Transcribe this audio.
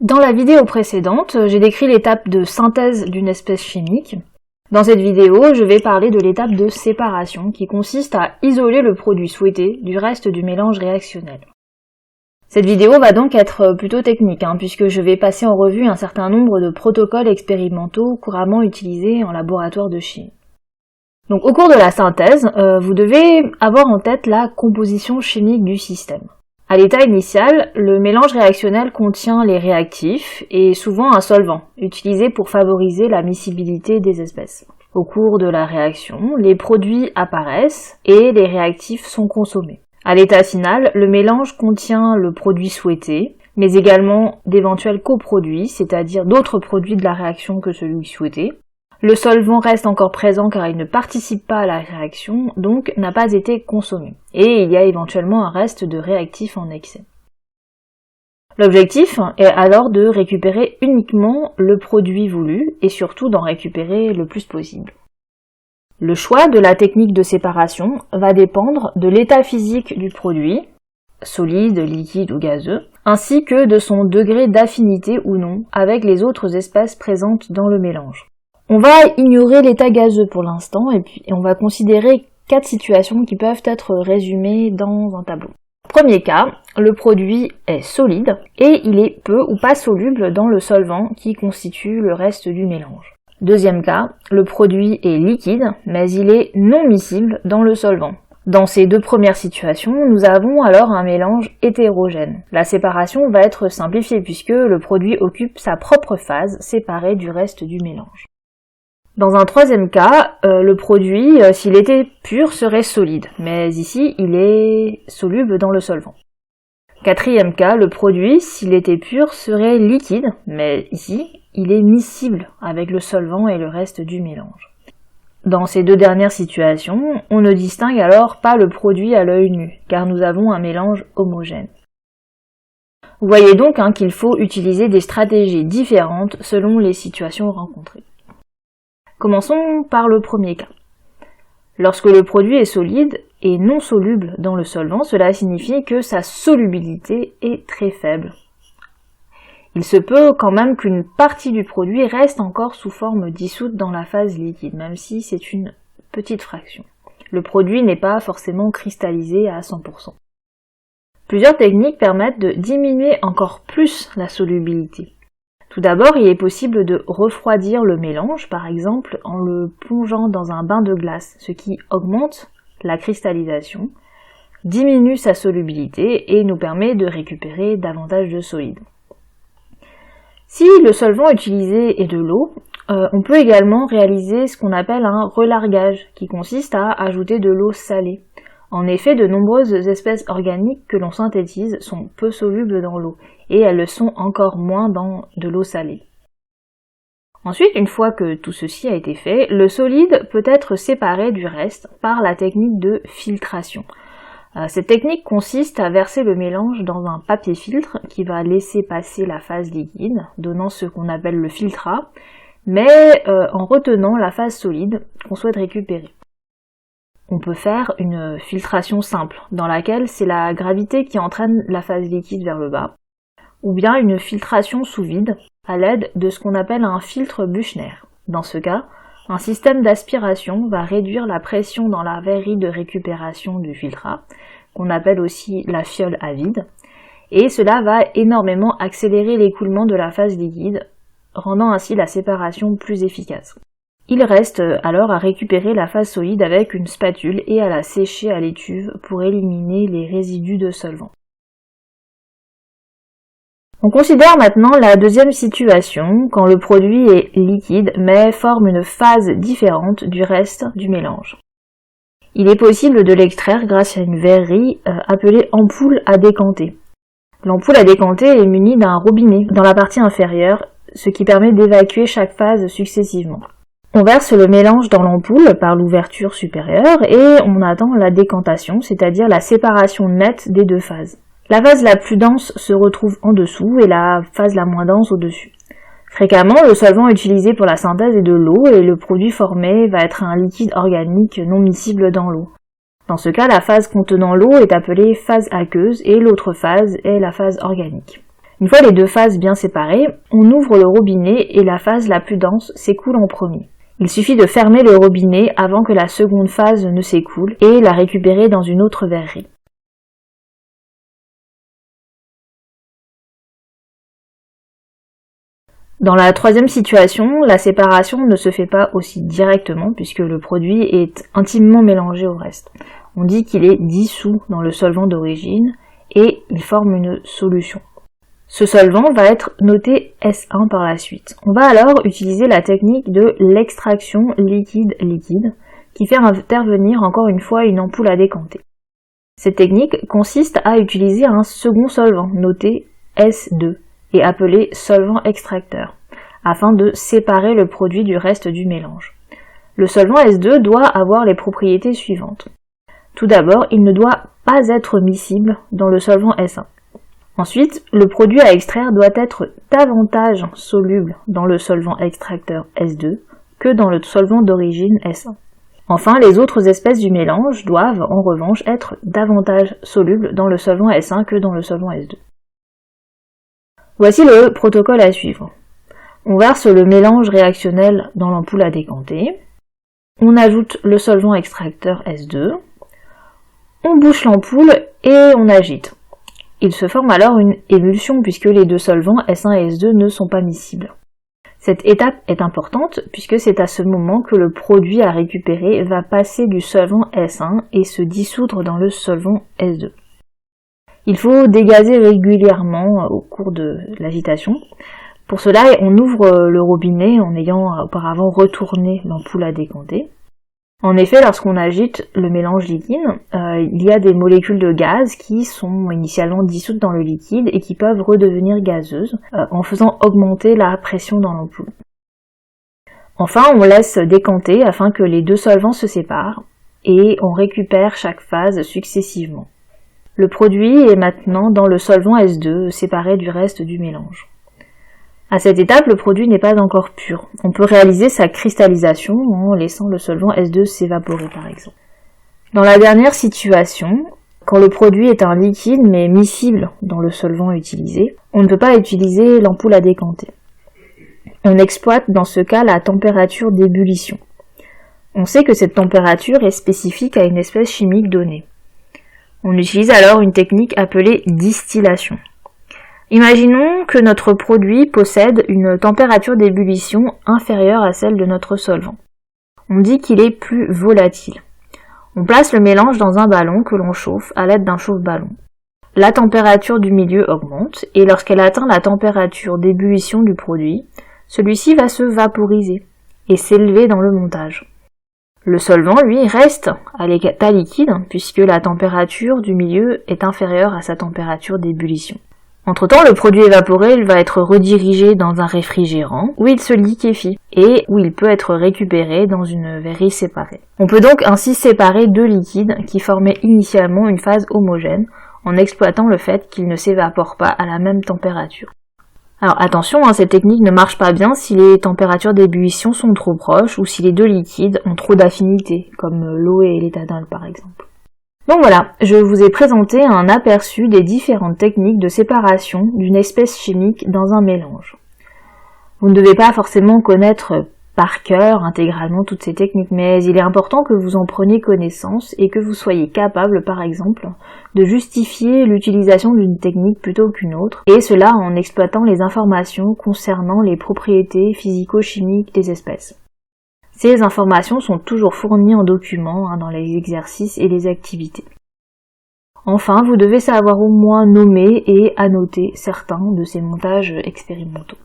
Dans la vidéo précédente, j'ai décrit l'étape de synthèse d'une espèce chimique. Dans cette vidéo, je vais parler de l'étape de séparation qui consiste à isoler le produit souhaité du reste du mélange réactionnel. Cette vidéo va donc être plutôt technique, puisque je vais passer en revue un certain nombre de protocoles expérimentaux couramment utilisés en laboratoire de chimie. Donc au cours de la synthèse, vous devez avoir en tête la composition chimique du système. À l'état initial, le mélange réactionnel contient les réactifs et souvent un solvant, utilisé pour favoriser la miscibilité des espèces. Au cours de la réaction, les produits apparaissent et les réactifs sont consommés. À l'état final, le mélange contient le produit souhaité, mais également d'éventuels coproduits, c'est-à-dire d'autres produits de la réaction que celui souhaité. Le solvant reste encore présent car il ne participe pas à la réaction, donc n'a pas été consommé. Et il y a éventuellement un reste de réactif en excès. L'objectif est alors de récupérer uniquement le produit voulu et surtout d'en récupérer le plus possible. Le choix de la technique de séparation va dépendre de l'état physique du produit, solide, liquide ou gazeux, ainsi que de son degré d'affinité ou non avec les autres espèces présentes dans le mélange. On va ignorer l'état gazeux pour l'instant et on va considérer 4 situations qui peuvent être résumées dans un tableau. Premier cas, le produit est solide et il est peu ou pas soluble dans le solvant qui constitue le reste du mélange. Deuxième cas, le produit est liquide mais il est non miscible dans le solvant. Dans ces deux premières situations, nous avons alors un mélange hétérogène. La séparation va être simplifiée puisque le produit occupe sa propre phase séparée du reste du mélange. Dans un troisième cas, le produit, s'il était pur, serait solide, mais ici, il est soluble dans le solvant. Quatrième cas, le produit, s'il était pur, serait liquide, mais ici, il est miscible avec le solvant et le reste du mélange. Dans ces deux dernières situations, on ne distingue alors pas le produit à l'œil nu, car nous avons un mélange homogène. Vous voyez donc qu'il faut utiliser des stratégies différentes selon les situations rencontrées. Commençons par le premier cas. Lorsque le produit est solide et non soluble dans le solvant, cela signifie que sa solubilité est très faible. Il se peut quand même qu'une partie du produit reste encore sous forme dissoute dans la phase liquide, même si c'est une petite fraction. Le produit n'est pas forcément cristallisé à 100%. Plusieurs techniques permettent de diminuer encore plus la solubilité. Tout d'abord, il est possible de refroidir le mélange, par exemple en le plongeant dans un bain de glace, ce qui augmente la cristallisation, diminue sa solubilité et nous permet de récupérer davantage de solide. Si le solvant utilisé est de l'eau, on peut également réaliser ce qu'on appelle un relargage, qui consiste à ajouter de l'eau salée. En effet, de nombreuses espèces organiques que l'on synthétise sont peu solubles dans l'eau, et elles le sont encore moins dans de l'eau salée. Ensuite, une fois que tout ceci a été fait, le solide peut être séparé du reste par la technique de filtration. Cette technique consiste à verser le mélange dans un papier filtre qui va laisser passer la phase liquide, donnant ce qu'on appelle le filtrat, mais en retenant la phase solide qu'on souhaite récupérer. On peut faire une filtration simple, dans laquelle c'est la gravité qui entraîne la phase liquide vers le bas, ou bien une filtration sous vide, à l'aide de ce qu'on appelle un filtre Büchner. Dans ce cas, un système d'aspiration va réduire la pression dans la verrerie de récupération du filtrat, qu'on appelle aussi la fiole à vide, et cela va énormément accélérer l'écoulement de la phase liquide, rendant ainsi la séparation plus efficace. Il reste alors à récupérer la phase solide avec une spatule et à la sécher à l'étuve pour éliminer les résidus de solvant. On considère maintenant la deuxième situation, quand le produit est liquide mais forme une phase différente du reste du mélange. Il est possible de l'extraire grâce à une verrerie appelée ampoule à décanter. L'ampoule à décanter est munie d'un robinet dans la partie inférieure, ce qui permet d'évacuer chaque phase successivement. On verse le mélange dans l'ampoule par l'ouverture supérieure et on attend la décantation, c'est-à-dire la séparation nette des deux phases. La phase la plus dense se retrouve en dessous et la phase la moins dense au-dessus. Fréquemment, le solvant utilisé pour la synthèse est de l'eau et le produit formé va être un liquide organique non miscible dans l'eau. Dans ce cas, la phase contenant l'eau est appelée phase aqueuse et l'autre phase est la phase organique. Une fois les deux phases bien séparées, on ouvre le robinet et la phase la plus dense s'écoule en premier. Il suffit de fermer le robinet avant que la seconde phase ne s'écoule et la récupérer dans une autre verrerie. Dans la troisième situation, la séparation ne se fait pas aussi directement puisque le produit est intimement mélangé au reste. On dit qu'il est dissous dans le solvant d'origine et il forme une solution. Ce solvant va être noté S1 par la suite. On va alors utiliser la technique de l'extraction liquide-liquide qui fait intervenir encore une fois une ampoule à décanter. Cette technique consiste à utiliser un second solvant noté S2 et appelé solvant extracteur afin de séparer le produit du reste du mélange. Le solvant S2 doit avoir les propriétés suivantes. Tout d'abord, il ne doit pas être miscible dans le solvant S1. Ensuite, le produit à extraire doit être davantage soluble dans le solvant extracteur S2 que dans le solvant d'origine S1. Enfin, les autres espèces du mélange doivent en revanche être davantage solubles dans le solvant S1 que dans le solvant S2. Voici le protocole à suivre. On verse le mélange réactionnel dans l'ampoule à décanter, on ajoute le solvant extracteur S2, on bouche l'ampoule et on agite. Il se forme alors une émulsion puisque les deux solvants S1 et S2 ne sont pas miscibles. Cette étape est importante puisque c'est à ce moment que le produit à récupérer va passer du solvant S1 et se dissoudre dans le solvant S2. Il faut dégazer régulièrement au cours de l'agitation. Pour cela, on ouvre le robinet en ayant auparavant retourné l'ampoule à décanter. En effet, lorsqu'on agite le mélange liquide, il y a des molécules de gaz qui sont initialement dissoutes dans le liquide et qui peuvent redevenir gazeuses en faisant augmenter la pression dans l'ampoule. Enfin, on laisse décanter afin que les deux solvants se séparent et on récupère chaque phase successivement. Le produit est maintenant dans le solvant S2 séparé du reste du mélange. À cette étape, le produit n'est pas encore pur. On peut réaliser sa cristallisation en laissant le solvant S2 s'évaporer par exemple. Dans la dernière situation, quand le produit est un liquide mais miscible dans le solvant utilisé, on ne peut pas utiliser l'ampoule à décanter. On exploite dans ce cas la température d'ébullition. On sait que cette température est spécifique à une espèce chimique donnée. On utilise alors une technique appelée distillation. Imaginons que notre produit possède une température d'ébullition inférieure à celle de notre solvant. On dit qu'il est plus volatile. On place le mélange dans un ballon que l'on chauffe à l'aide d'un chauffe-ballon. La température du milieu augmente et lorsqu'elle atteint la température d'ébullition du produit, celui-ci va se vaporiser et s'élever dans le montage. Le solvant, lui, reste à l'état liquide puisque la température du milieu est inférieure à sa température d'ébullition. Entre-temps, le produit évaporé il va être redirigé dans un réfrigérant où il se liquéfie et où il peut être récupéré dans une verrerie séparée. On peut donc ainsi séparer deux liquides qui formaient initialement une phase homogène en exploitant le fait qu'ils ne s'évaporent pas à la même température. Alors attention, cette technique ne marche pas bien si les températures d'ébullition sont trop proches ou si les deux liquides ont trop d'affinité, comme l'eau et l'éthanol par exemple. Donc voilà, je vous ai présenté un aperçu des différentes techniques de séparation d'une espèce chimique dans un mélange. Vous ne devez pas forcément connaître par cœur intégralement toutes ces techniques, mais il est important que vous en preniez connaissance et que vous soyez capable, par exemple, de justifier l'utilisation d'une technique plutôt qu'une autre, et cela en exploitant les informations concernant les propriétés physico-chimiques des espèces. Ces informations sont toujours fournies en documents dans les exercices et les activités. Enfin, vous devez savoir au moins nommer et annoter certains de ces montages expérimentaux.